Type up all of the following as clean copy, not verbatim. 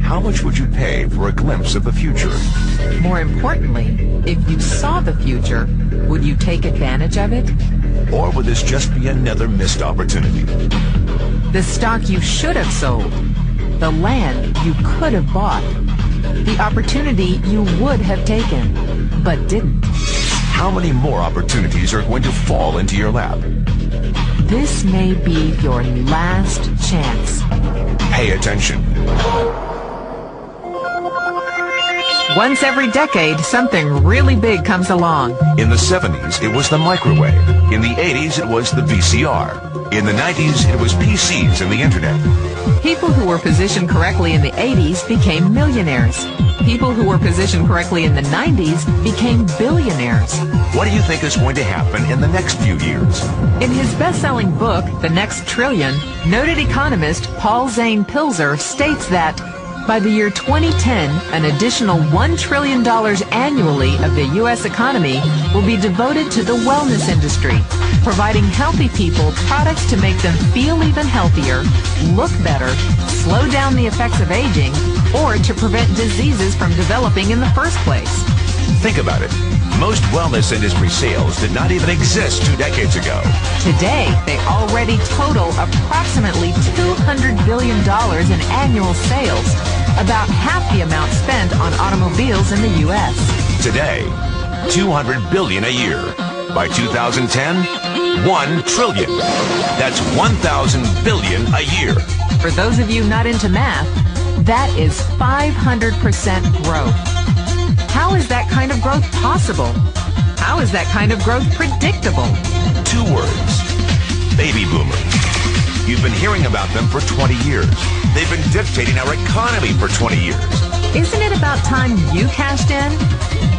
How much would you pay for a glimpse of the future? More importantly, if you saw the future, would you take advantage of it? Or would this just be another missed opportunity? The stock you should have sold, the land you could have bought, the opportunity you would have taken, but didn't. How many more opportunities are going to fall into your lap? This may be your last chance. Pay attention. Once every decade, something really big comes along. In the 70s, it was the microwave. In the 80s, it was the VCR. In the 90s, it was PCs and the internet. People who were positioned correctly in the 80s became millionaires. People who were positioned correctly in the 90s became billionaires. What do you think is going to happen in the next few years? In his best-selling book, The Next Trillion, noted economist Paul Zane Pilzer states that by the year 2010, an additional $1 trillion annually of the U.S. economy will be devoted to the wellness industry, providing healthy people products to make them feel even healthier, look better, slow down the effects of aging, or to prevent diseases from developing in the first place. Think about it. Most wellness industry sales did not even exist 2 decades ago. Today, they already total approximately $200 billion in annual sales, about half the amount spent on automobiles in the U.S. Today, $200 billion a year. By 2010, $1 trillion. That's 1,000 billion a year. For those of you not into math, that is 500% growth. How is that kind of growth possible? How is that kind of growth predictable? 2 words. Baby boomers. You've been hearing about them for 20 years. They've been dictating our economy for 20 years. Isn't it about time you cashed in?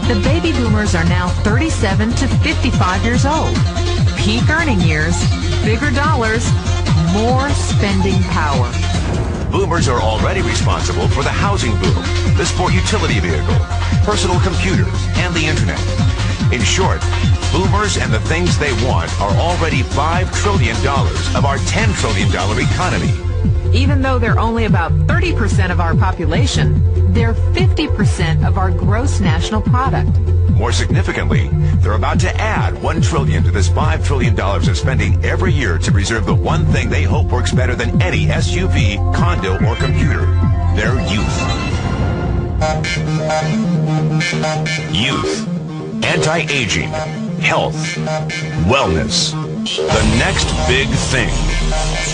The baby boomers are now 37 to 55 years old. Peak earning years, bigger dollars, more spending power. Boomers are already responsible for the housing boom, the sport utility vehicle, personal computers, and the internet. In short, boomers and the things they want are already $5 trillion of our $10 trillion economy. Even though they're only about 30% of our population, they're 50% of our gross national product. More significantly, they're about to add $1 trillion to this $5 trillion of spending every year to preserve the one thing they hope works better than any SUV, condo, or computer: their youth. Youth. Anti-aging. Health. Wellness. The next big thing.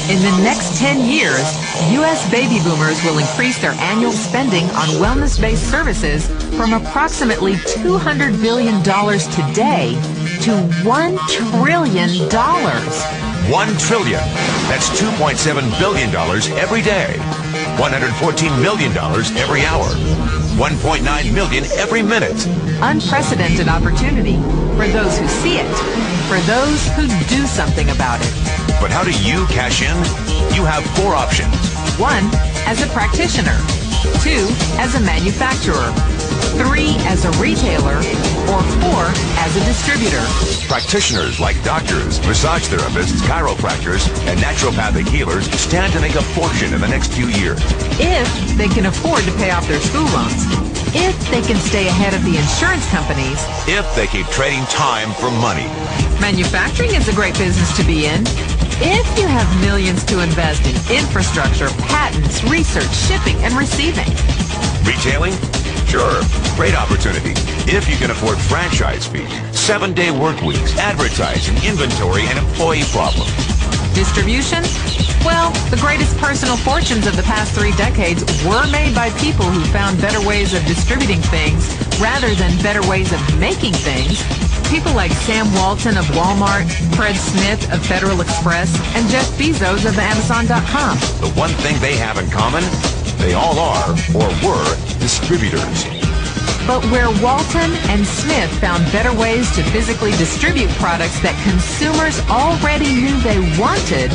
In the next 10 years, U.S. baby boomers will increase their annual spending on wellness-based services from approximately $200 billion today to $1 trillion. $1 trillion. That's $2.7 billion every day. $114 million every hour. $1.9 million every minute. Unprecedented opportunity for those who see it, for those who do something about it. But how do you cash in? You have 4 options. 1, as a practitioner. 2, as a manufacturer. 3, as a retailer. Or 4, as a distributor. Practitioners like doctors, massage therapists, chiropractors, and naturopathic healers stand to make a fortune in the next few years. If they can afford to pay off their school loans. If they can stay ahead of the insurance companies. If they keep trading time for money. Manufacturing is a great business to be in. If you have millions to invest in infrastructure, patents, research, shipping, and receiving. Retailing? Sure, great opportunity. If you can afford franchise fees, 7-day work weeks, advertising, inventory, and employee problems. Distribution? Well, the greatest personal fortunes of the past 3 decades were made by people who found better ways of distributing things rather than better ways of making things. People like Sam Walton of Walmart, Fred Smith of Federal Express, and Jeff Bezos of Amazon.com. The one thing they have in common, they all are, or were, distributors. But where Walton and Smith found better ways to physically distribute products that consumers already knew they wanted,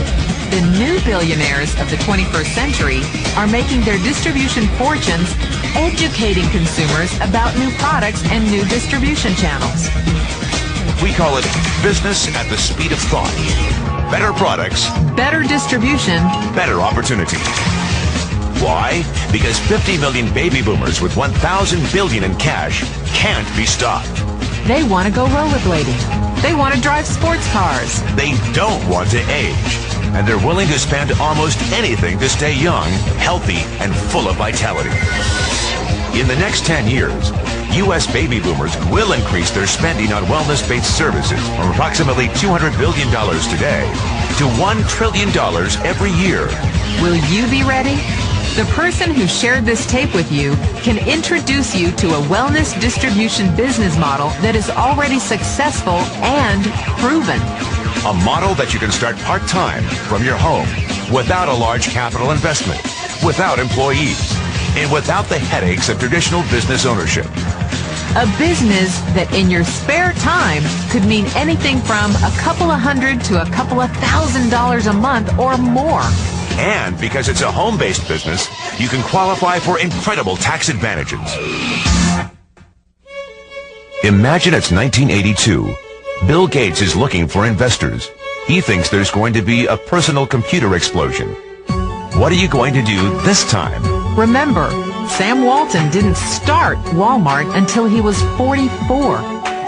the new billionaires of the 21st century are making their distribution fortunes educating consumers about new products and new distribution channels. We call it business at the speed of thought. better products, better distribution, better opportunity. Why? Because 50 million baby boomers with 1,000 billion in cash can't be stopped. they want to go rollerblading. They want to drive sports cars. They don't want to age. And they're willing to spend almost anything to stay young, healthy, and full of vitality. In the next 10 years, U.S. baby boomers will increase their spending on wellness-based services from approximately $200 billion today to $1 trillion every year. Will you be ready? The person who shared this tape with you can introduce you to a wellness distribution business model that is already successful and proven. A model that you can start part-time from your home without a large capital investment, without employees, and without the headaches of traditional business ownership. A business that in your spare time could mean anything from a couple of hundred to a couple of $1,000s a month or more. And because it's a home-based business, you can qualify for incredible tax advantages. Imagine it's 1982. Bill Gates is looking for investors. He thinks there's going to be a personal computer explosion. What are you going to do this time? Remember, Sam Walton didn't start Walmart until he was 44.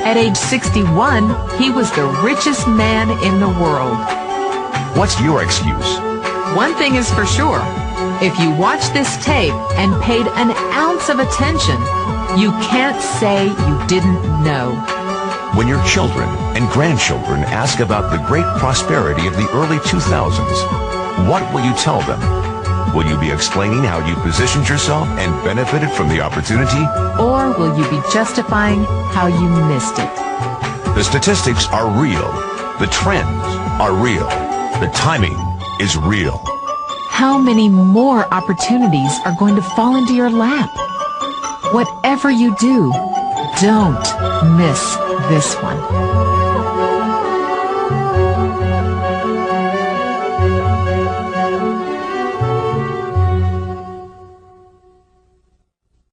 At age 61, he was the richest man in the world. What's your excuse? One thing is for sure. If you watched this tape and paid an ounce of attention, you can't say you didn't know. When your children and grandchildren ask about the great prosperity of the early 2000s, what will you tell them? Will you be explaining how you positioned yourself and benefited from the opportunity? Or will you be justifying how you missed it? The statistics are real. The trends are real. The timing is real. How many more opportunities are going to fall into your lap? Whatever you do, don't miss this one.